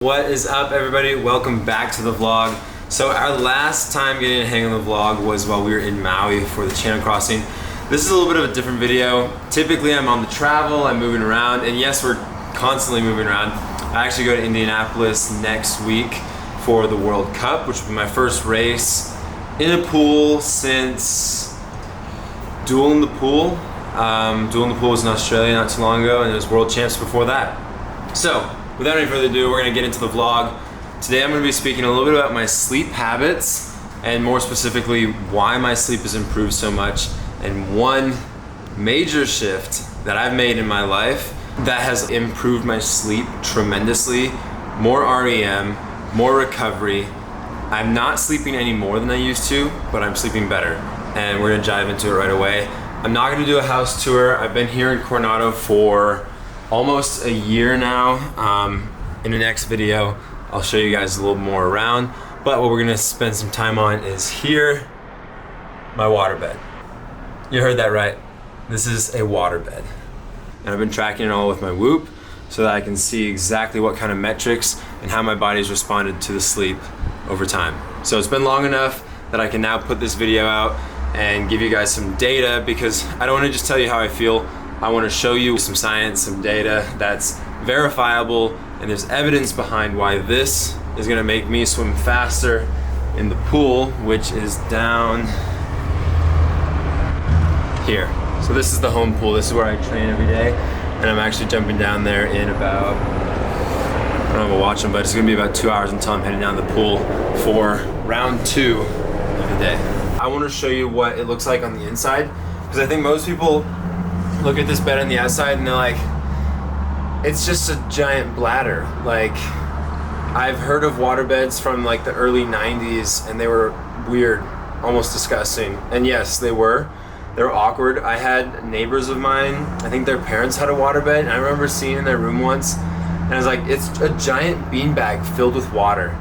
What is up, everybody? Welcome back to the vlog. So our last time getting a hang on the vlog was while we were in Maui for the Channel Crossing. This is a little bit of a different video. Typically I'm on the travel, I'm moving around, and yes, we're constantly moving around. I actually go to Indianapolis next week for the World Cup, which will be my first race in a pool since Duel in the Pool. Duel in the Pool was in Australia not too long ago, and it was World Champs before that. So, without any further ado, we're gonna get into the vlog. Today I'm gonna be speaking a little bit about my sleep habits, and more specifically, why my sleep has improved so much, and one major shift that I've made in my life that has improved my sleep tremendously. More REM, more recovery. I'm not sleeping any more than I used to, but I'm sleeping better, and we're gonna dive into it right away. I'm not gonna do a house tour. I've been here in Coronado for almost a year now. In the next video, I'll show you guys a little more around, but what we're gonna spend some time on is here, my waterbed. You heard that right. This is a waterbed. And I've been tracking it all with my Whoop so that I can see exactly what kind of metrics and how my body's responded to the sleep over time. So it's been long enough that I can now put this video out and give you guys some data, because I don't wanna just tell you how I feel. I want to show you some science, some data that's verifiable, and there's evidence behind why this is going to make me swim faster in the pool, which is down here. So this is the home pool. This is where I train every day, and I'm actually jumping down there in about, I don't have a watch on, but it's going to be about 2 hours until I'm heading down the pool for round 2 of the day. I want to show you what it looks like on the inside, because I think most people look at this bed on the outside and they're like, it's just a giant bladder. Like, I've heard of water beds from like the early 90s, and they were weird, almost disgusting. And yes, they were awkward. I had neighbors of mine, I think their parents had a water bed, and I remember seeing in their room once, and I was like, it's a giant beanbag filled with water.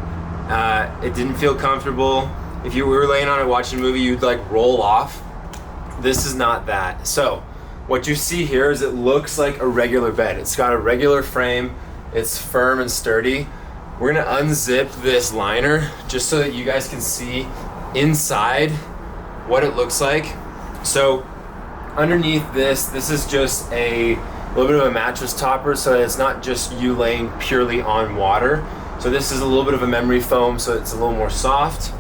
It didn't feel comfortable. If you were laying on it watching a movie, you'd like roll off. This is not that. So what you see here is it looks like a regular bed. It's got a regular frame, it's firm and sturdy. We're gonna unzip this liner just so that you guys can see inside what it looks like. So underneath this is just a little bit of a mattress topper, so that it's not just you laying purely on water. So this is a little bit of a memory foam, so it's a little more soft.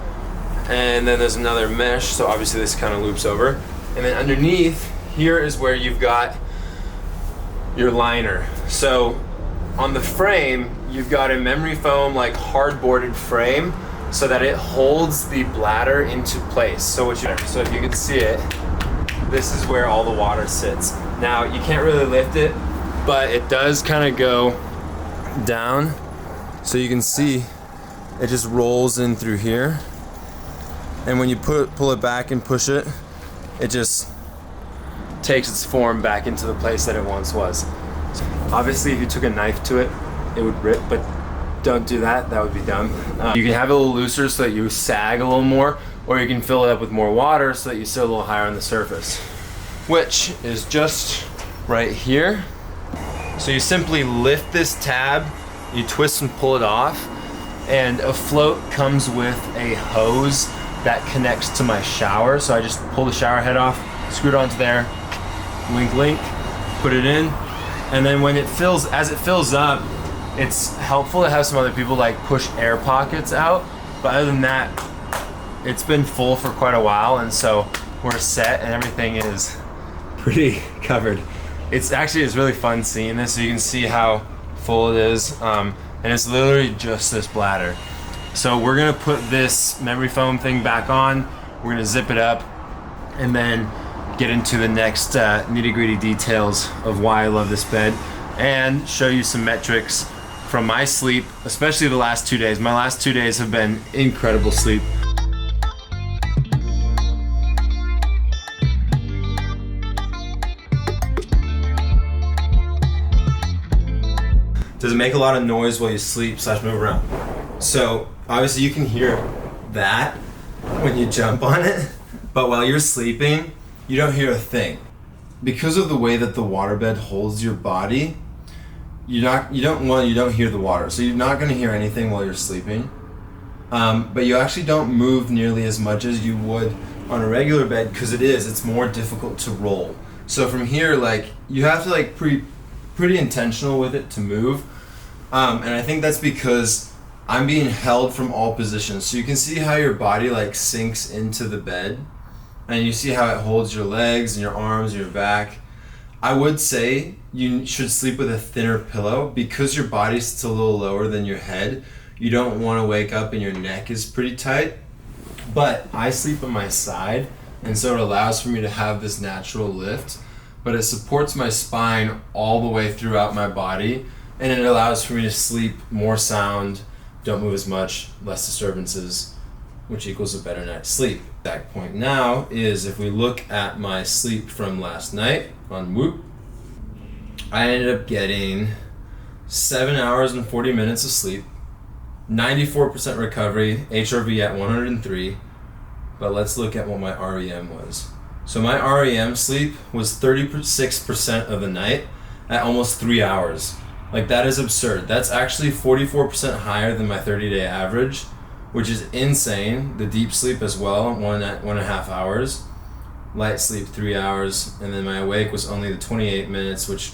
And then there's another mesh, so obviously this kind of loops over. And then underneath, here is where you've got your liner. So on the frame, you've got a memory foam, like hard-boarded frame, so that it holds the bladder into place. So if you can see it, this is where all the water sits. Now, you can't really lift it, but it does kind of go down. So you can see it just rolls in through here. And when you pull it back and push it, it just takes its form back into the place that it once was. So obviously, if you took a knife to it, it would rip, but don't do that, that would be dumb. You can have it a little looser so that you sag a little more, or you can fill it up with more water so that you sit a little higher on the surface, which is just right here. So you simply lift this tab, you twist and pull it off, and a float comes with a hose that connects to my shower. So I just pull the shower head off, screw it onto there, link, put it in, and then when as it fills up, it's helpful to have some other people like push air pockets out, but other than that, it's been full for quite a while, and so we're set and everything is pretty covered. It's really fun seeing this, so you can see how full it is, and it's literally just this bladder. So we're gonna put this memory foam thing back on, we're gonna zip it up, and then get into the next nitty-gritty details of why I love this bed, and show you some metrics from my sleep, especially the last 2 days. My last 2 days have been incredible sleep. Does it make a lot of noise while you sleep / move around? So obviously you can hear that when you jump on it, but while you're sleeping, you don't hear a thing. Because of the way that the waterbed holds your body, you don't hear the water, so you're not going to hear anything while you're sleeping. But you actually don't move nearly as much as you would on a regular bed, because it's more difficult to roll. So from here, like, you have to like pretty intentional with it to move. And I think that's because I'm being held from all positions. So you can see how your body like sinks into the bed, and you see how it holds your legs and your arms and your back. I would say you should sleep with a thinner pillow, because your body sits a little lower than your head. You don't want to wake up and your neck is pretty tight. But I sleep on my side, and so it allows for me to have this natural lift, but it supports my spine all the way throughout my body, and it allows for me to sleep more sound, don't move as much, less disturbances, which equals a better night's sleep. That point now is, if we look at my sleep from last night on Whoop, I ended up getting 7 hours and 40 minutes of sleep, 94% recovery, HRV at 103. But let's look at what my REM was. So my REM sleep was 36% of the night at almost 3 hours. Like, that is absurd. That's actually 44% higher than my 30-day average, which is insane. The deep sleep as well, 1.5 hours. Light sleep, 3 hours. And then my awake was only the 28 minutes, which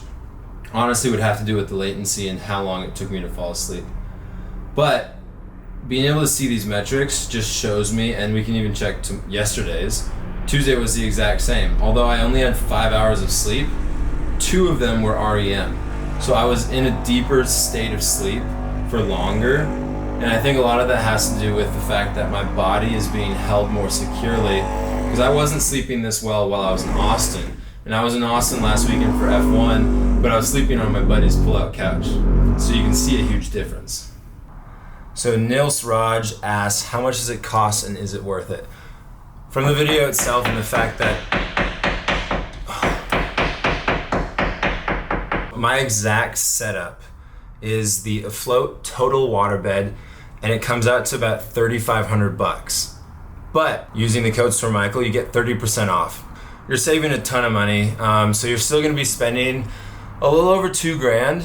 honestly would have to do with the latency and how long it took me to fall asleep. But being able to see these metrics just shows me, and we can even check to yesterday's. Tuesday was the exact same. Although I only had 5 hours of sleep, 2 of them were REM. So I was in a deeper state of sleep for longer. And I think a lot of that has to do with the fact that my body is being held more securely, because I wasn't sleeping this well while I was in Austin. And I was in Austin last weekend for F1, but I was sleeping on my buddy's pull-out couch. So you can see a huge difference. So Nils Raj asks, how much does it cost and is it worth it? From the video itself and the fact that my exact setup is the Afloat Total Waterbed, and it comes out to about $3,500. But using the code StoreMichael, you get 30% off. You're saving a ton of money, so you're still gonna be spending a little over $2,000.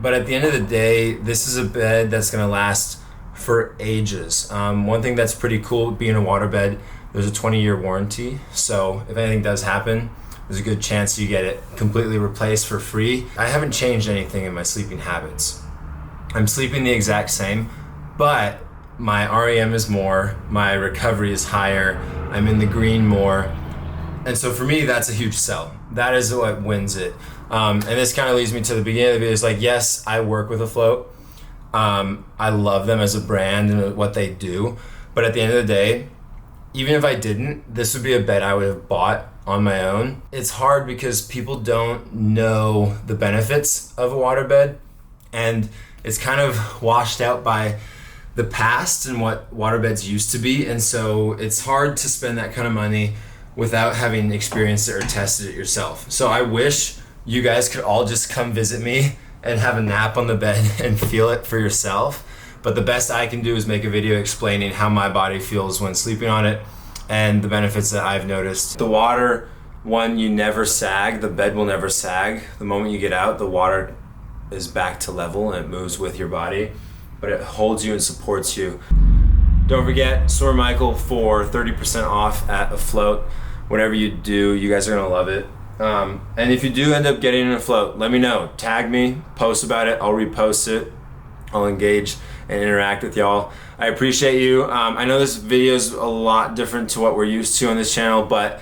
But at the end of the day, this is a bed that's gonna last for ages. One thing that's pretty cool being a waterbed, there's a 20-year warranty. So if anything does happen, there's a good chance you get it completely replaced for free. I haven't changed anything in my sleeping habits. I'm sleeping the exact same, but my REM is more, my recovery is higher, I'm in the green more. And so for me, that's a huge sell. That is what wins it. And this kind of leads me to the beginning of the video. It's like, yes, I work with Afloat. I love them as a brand and what they do. But at the end of the day, even if I didn't, this would be a bed I would have bought on my own. It's hard because people don't know the benefits of a waterbed, and it's kind of washed out by the past and what waterbeds used to be. And so it's hard to spend that kind of money without having experienced it or tested it yourself. So I wish you guys could all just come visit me and have a nap on the bed and feel it for yourself. But the best I can do is make a video explaining how my body feels when sleeping on it and the benefits that I've noticed. The water, one, you never sag. The bed will never sag. The moment you get out, the water is back to level and it moves with your body, but it holds you and supports you. Don't forget, StoreMichael for 30% off at Afloat. Whatever you do, you guys are gonna love it. And if you do end up getting an Afloat, let me know. Tag me, post about it, I'll repost it. I'll engage and interact with y'all. I appreciate you. I know this video is a lot different to what we're used to on this channel, but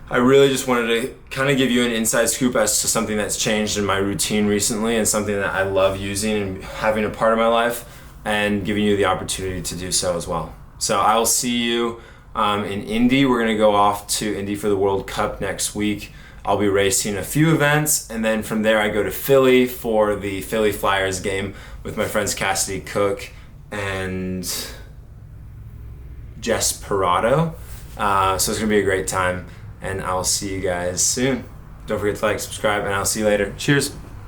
I really just wanted to kind of give you an inside scoop as to something that's changed in my routine recently and something that I love using and having a part of my life, and giving you the opportunity to do so as well. So I will see you in Indy. We're gonna go off to Indy for the World Cup next week. I'll be racing a few events, and then from there I go to Philly for the Philly Flyers game with my friends Cassidy Cook and Jess Parado. So it's gonna be a great time, and I'll see you guys soon. Don't forget to like, subscribe, and I'll see you later. Cheers.